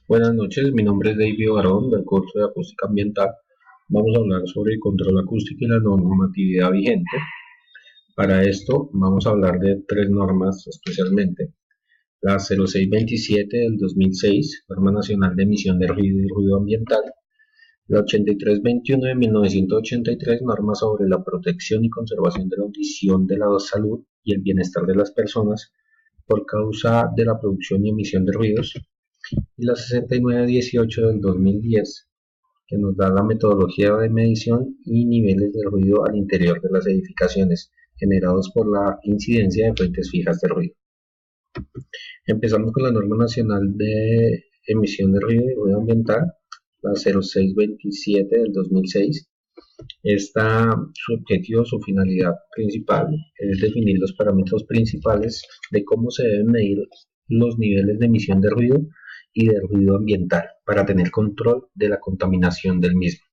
Buenas noches, mi nombre es David Barón del curso de Acústica Ambiental. Vamos a hablar sobre el control acústico y la normatividad vigente. Para esto vamos a hablar de tres normas especialmente. La 0627 del 2006, Norma Nacional de Emisión de Ruido y Ruido Ambiental. La 8321 de 1983, Norma sobre la protección y conservación de la audición, de la salud y el bienestar de las personas por causa de la producción y emisión de ruidos. Y la 6918 del 2010, que nos da la metodología de medición y niveles de ruido al interior de las edificaciones generados por la incidencia de fuentes fijas de ruido. Empezamos con la norma nacional de emisión de ruido y ruido ambiental, la 0627 del 2006. Su objetivo, su finalidad principal es definir los parámetros principales de cómo se deben medir los niveles de emisión de ruido y de ruido ambiental para tener control de la contaminación del mismo.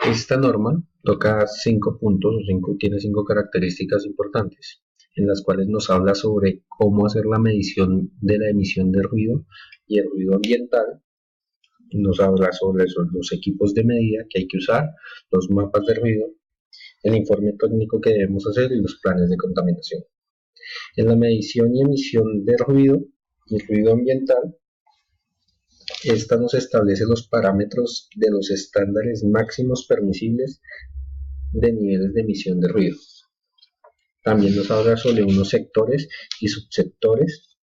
Esta norma toca 5 puntos, tiene 5 características importantes, en las cuales nos habla sobre cómo hacer la medición de la emisión de ruido y el ruido ambiental. Nos habla sobre los equipos de medida que hay que usar, los mapas de ruido, el informe técnico que debemos hacer y los planes de contaminación. En la medición y emisión de ruido y ruido ambiental, esta nos establece los parámetros de los estándares máximos permisibles de niveles de emisión de ruido. También nos habla sobre unos sectores y subsectores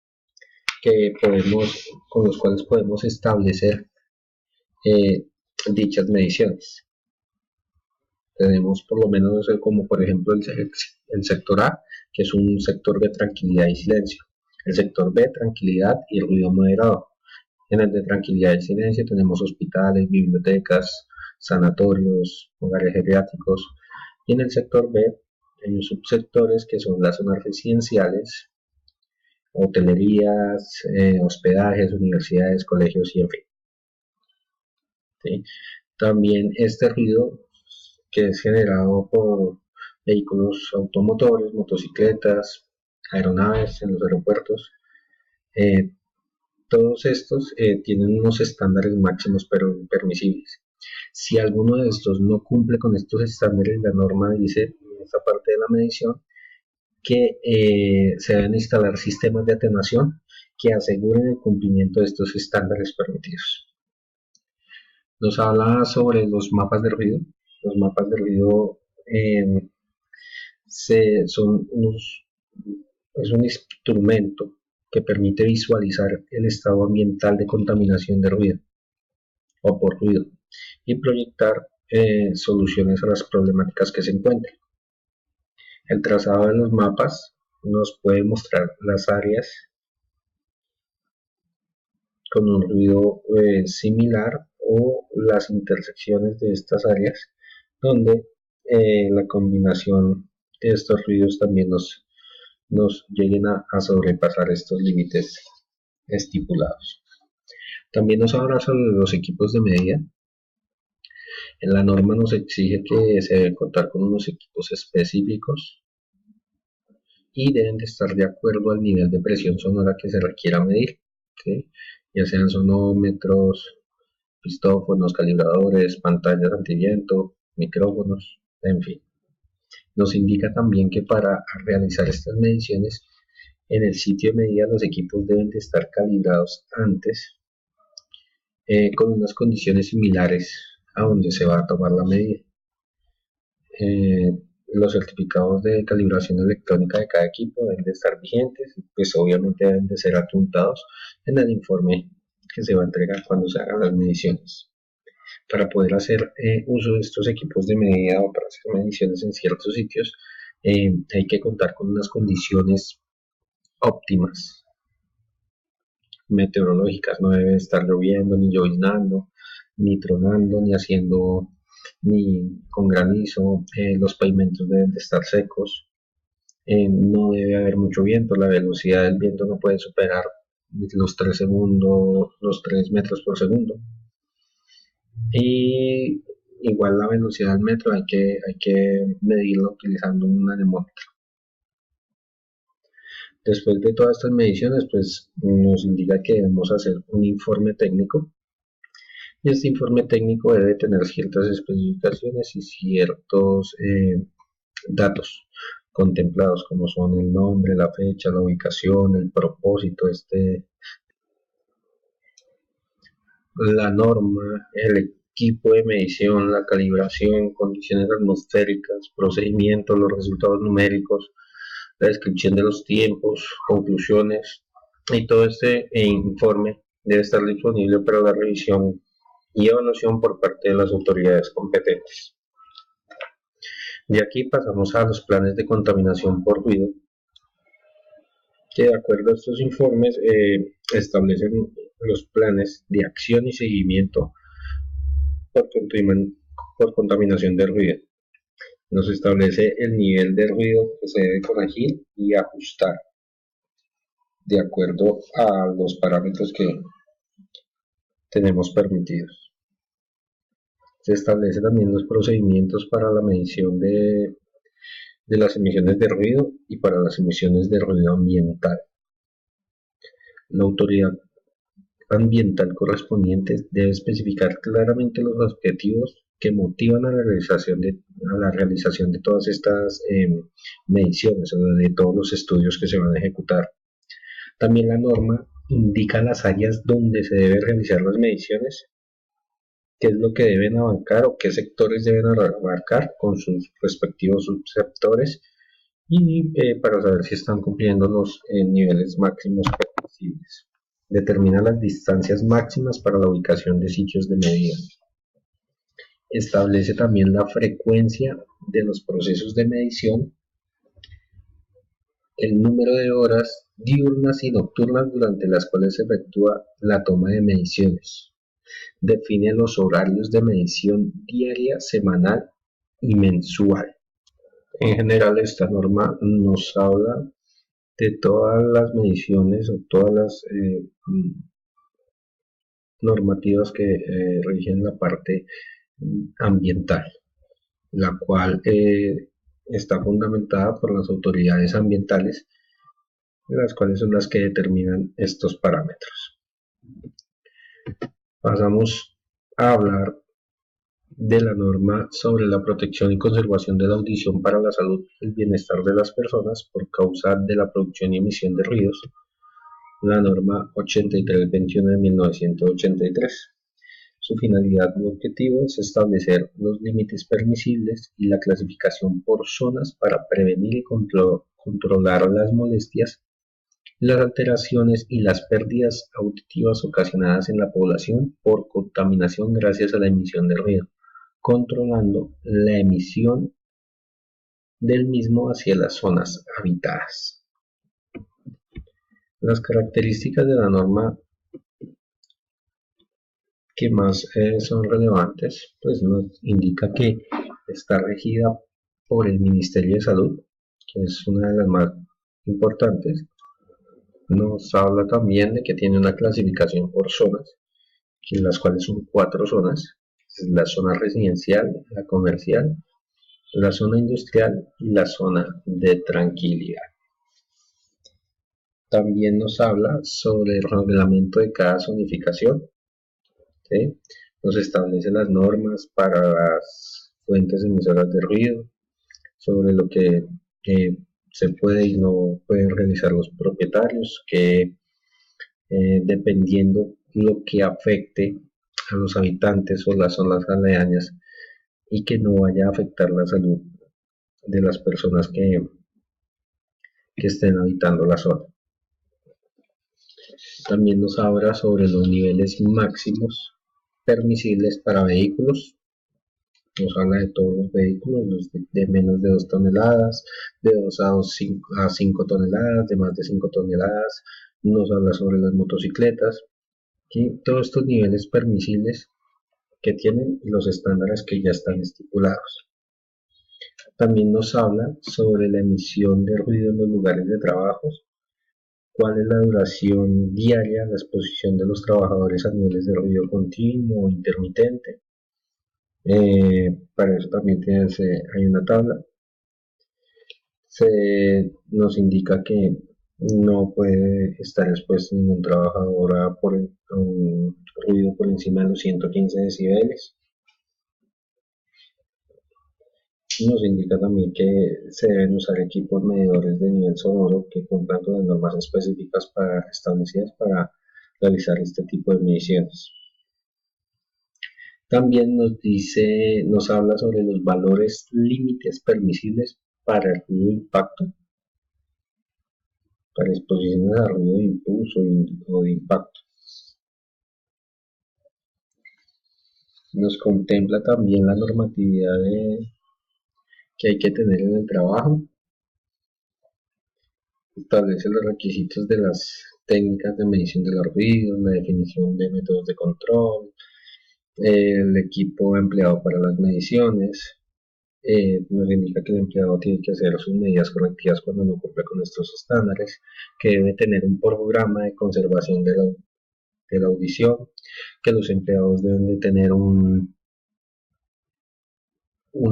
con los cuales podemos establecer dichas mediciones. Tenemos por lo menos como por ejemplo el sector A, que es un sector de tranquilidad y silencio. El sector B, tranquilidad y ruido moderado. En el de tranquilidad y silencio tenemos hospitales, bibliotecas, sanatorios, hogares geriátricos. Y en el sector B hay subsectores que son las zonas residenciales, hotelerías, hospedajes, universidades, colegios y en fin. ¿Sí? También este ruido que es generado por vehículos automotores, motocicletas, aeronaves en los aeropuertos, eh, todos estos tienen unos estándares máximos permisibles. Si alguno de estos no cumple con estos estándares, la norma dice en esta parte de la medición que se deben instalar sistemas de atenuación que aseguren el cumplimiento de estos estándares permitidos. Nos habla sobre los mapas de ruido. Los mapas de ruido es un instrumento que permite visualizar el estado ambiental de contaminación de ruido o por ruido y proyectar soluciones a las problemáticas que se encuentran. El trazado de los mapas nos puede mostrar las áreas con un ruido similar o las intersecciones de estas áreas donde la combinación de estos ruidos también nos lleguen a sobrepasar estos límites estipulados. También nos habla sobre los equipos de medida. En la norma nos exige que se debe contar con unos equipos específicos y deben de estar de acuerdo al nivel de presión sonora que se requiera medir, ¿sí? Ya sean sonómetros, pistófonos, calibradores, pantallas antiviento, micrófonos, en fin. Nos indica también que para realizar estas mediciones en el sitio de medida los equipos deben de estar calibrados antes con unas condiciones similares a donde se va a tomar la medida. Los certificados de calibración electrónica de cada equipo deben de estar vigentes, pues obviamente deben de ser adjuntados en el informe que se va a entregar cuando se hagan las mediciones. Para poder hacer uso de estos equipos de medida o para hacer mediciones en ciertos sitios, hay que contar con unas condiciones óptimas meteorológicas. No debe estar lloviendo, ni lloviznando, ni tronando, ni con granizo. Los pavimentos deben de estar secos. No debe haber mucho viento. La velocidad del viento no puede superar los 3 metros por segundo. Y igual la velocidad del metro hay que medirlo utilizando un anemómetro. Después de todas estas mediciones, pues nos indica que debemos hacer un informe técnico, y este informe técnico debe tener ciertas especificaciones y ciertos datos contemplados, como son el nombre, la fecha, la ubicación, el propósito, la norma, el equipo de medición, la calibración, condiciones atmosféricas, procedimientos, los resultados numéricos, la descripción de los tiempos, conclusiones, y todo este informe debe estar disponible para la revisión y evaluación por parte de las autoridades competentes. De aquí pasamos a los planes de contaminación por ruido, que de acuerdo a estos informes establecen los planes de acción y seguimiento por, por contaminación de ruido. Nos establece el nivel de ruido que se debe corregir y ajustar de acuerdo a los parámetros que tenemos permitidos. Se establecen también los procedimientos para la medición de las emisiones de ruido y para las emisiones de ruido ambiental. La autoridad ambiental correspondiente debe especificar claramente los objetivos que motivan a la realización de todas estas mediciones o de todos los estudios que se van a ejecutar. También la norma indica las áreas donde se deben realizar las mediciones, qué es lo que deben abarcar o qué sectores deben abarcar con sus respectivos subsectores, y para saber si están cumpliendo los niveles máximos permisibles. Determina las distancias máximas para la ubicación de sitios de medida. Establece también la frecuencia de los procesos de medición, el número de horas diurnas y nocturnas durante las cuales se efectúa la toma de mediciones. Define los horarios de medición diaria, semanal y mensual. En general, esta norma nos habla de todas las mediciones o todas las normativas que rigen la parte ambiental, la cual está fundamentada por las autoridades ambientales, las cuales son las que determinan estos parámetros. Pasamos a hablar de la norma sobre la protección y conservación de la audición para la salud y el bienestar de las personas por causa de la producción y emisión de ruidos, la norma 8321 de 1983. Su finalidad u objetivo es establecer los límites permisibles y la clasificación por zonas para prevenir y controlar las molestias, las alteraciones y las pérdidas auditivas ocasionadas en la población por contaminación gracias a la emisión de ruido, controlando la emisión del mismo hacia las zonas habitadas. Las características de la norma que más son relevantes, pues nos indica que está regida por el Ministerio de Salud, que es una de las más importantes. Nos habla también de que tiene una clasificación por zonas, que las cuales son 4 zonas: la zona residencial, la comercial, la zona industrial y la zona de tranquilidad. También nos habla sobre el reglamento de cada zonificación, ¿sí? Nos establece las normas para las fuentes emisoras de ruido, sobre lo que se puede y no pueden realizar los propietarios, que dependiendo lo que afecte a los habitantes o las zonas aledañas y que no vaya a afectar la salud de las personas que estén habitando la zona. También nos habla sobre los niveles máximos permisibles para vehículos. Nos habla de todos los vehículos, los de menos de 2 toneladas, de 2 a 5 toneladas, de más de 5 toneladas. Nos habla sobre las motocicletas, ¿sí? Todos estos niveles permisibles que tienen los estándares que ya están estipulados. También nos habla sobre la emisión de ruido en los lugares de trabajo, cuál es la duración diaria, la exposición de los trabajadores a niveles de ruido continuo o intermitente. Para eso también hay una tabla. Nos indica que No puede estar expuesto ningún trabajador a un ruido por encima de los 115 decibeles. Nos indica también que se deben usar equipos medidores de nivel sonoro que cumplan con las normas específicas establecidas para realizar este tipo de mediciones. También nos habla sobre los valores límites permisibles para el ruido de impacto, para exposiciones a ruido de impulso o de impacto. Nos contempla también la normatividad que hay que tener en el trabajo, establece los requisitos de las técnicas de medición de los ruidos, la definición de métodos de control, el equipo empleado para las mediciones. Nos indica que el empleado tiene que hacer sus medidas correctivas cuando no cumple con estos estándares, que debe tener un programa de conservación de la audición, que los empleados deben de tener un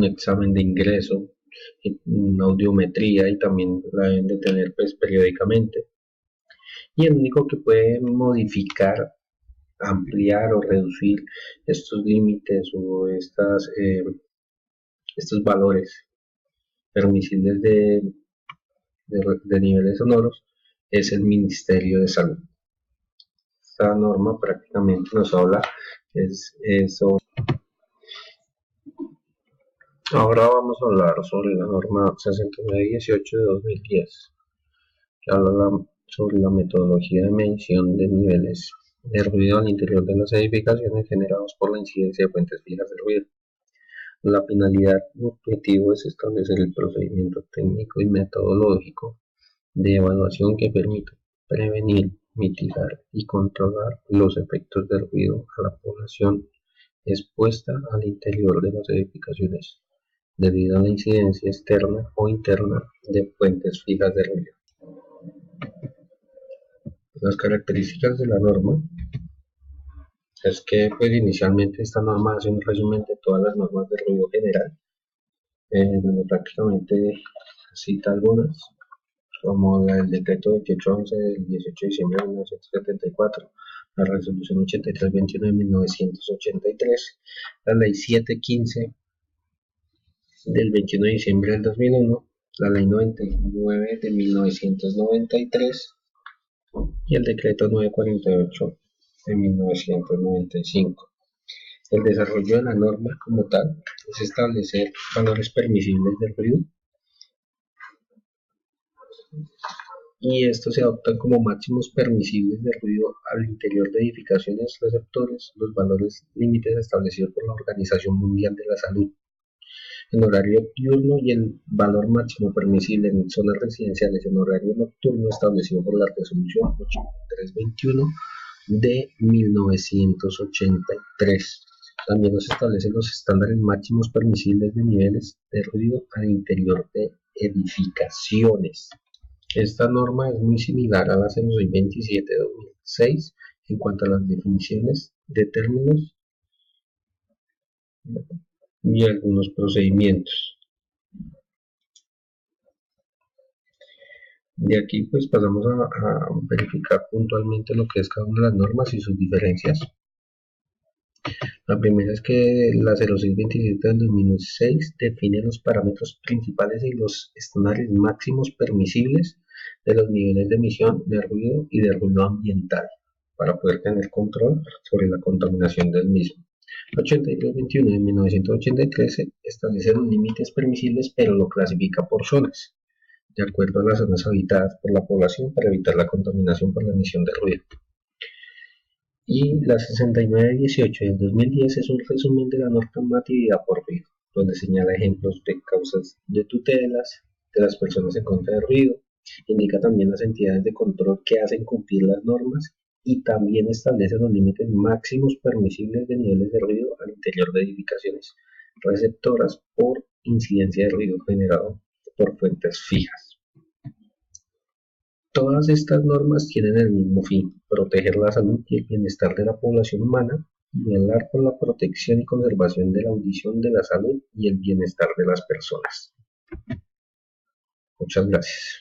examen de ingreso, una audiometría y también la deben de tener pues, periódicamente. Y el único que puede modificar, ampliar o reducir estos límites o estos valores permisibles de niveles sonoros es el Ministerio de Salud. Esta norma prácticamente nos habla sobre. Ahora vamos a hablar sobre la norma 6918 de 2010, que habla sobre la metodología de medición de niveles de ruido al interior de las edificaciones generados por la incidencia de fuentes fijas de ruido. La finalidad u objetivo es establecer el procedimiento técnico y metodológico de evaluación que permita prevenir, mitigar y controlar los efectos del ruido a la población expuesta al interior de las edificaciones debido a la incidencia externa o interna de fuentes fijas de ruido. Las características de la norma es que pues inicialmente esta norma hace un resumen de todas las normas de ruido general, donde prácticamente cita algunas, como el decreto 2811 del 18 de diciembre de 1974, la resolución 8321 de 1983, la ley 715 del 21 de diciembre del 2001, la ley 99 de 1993 y el decreto 948 de 1995. El desarrollo de la norma como tal es establecer valores permisibles del ruido y estos se adoptan como máximos permisibles de ruido al interior de edificaciones receptores, los valores límites establecidos por la Organización Mundial de la Salud en horario diurno y el valor máximo permisible en zonas residenciales en horario nocturno establecido por la resolución 8321 de 1983. También nos establecen los estándares máximos permisibles de niveles de ruido al interior de edificaciones. Esta norma es muy similar a la 0627 de 2006 en cuanto a las definiciones de términos y algunos procedimientos. De aquí pues pasamos a verificar puntualmente lo que es cada una de las normas y sus diferencias. La primera es que la 0627 del 2006 define los parámetros principales y los estándares máximos permisibles de los niveles de emisión de ruido y de ruido ambiental para poder tener control sobre la contaminación del mismo. 8321 de 1983 establece los límites permisibles pero lo clasifica por zonas, de acuerdo a las zonas habitadas por la población para evitar la contaminación por la emisión de ruido. Y la 6918 del 2010 es un resumen de la normatividad por ruido, donde señala ejemplos de causas de tutelas de las personas en contra del ruido, indica también las entidades de control que hacen cumplir las normas y también establece los límites máximos permisibles de niveles de ruido al interior de edificaciones receptoras por incidencia de ruido generado por fuentes fijas. Todas estas normas tienen el mismo fin: proteger la salud y el bienestar de la población humana y velar por la protección y conservación de la audición, de la salud y el bienestar de las personas. Muchas gracias.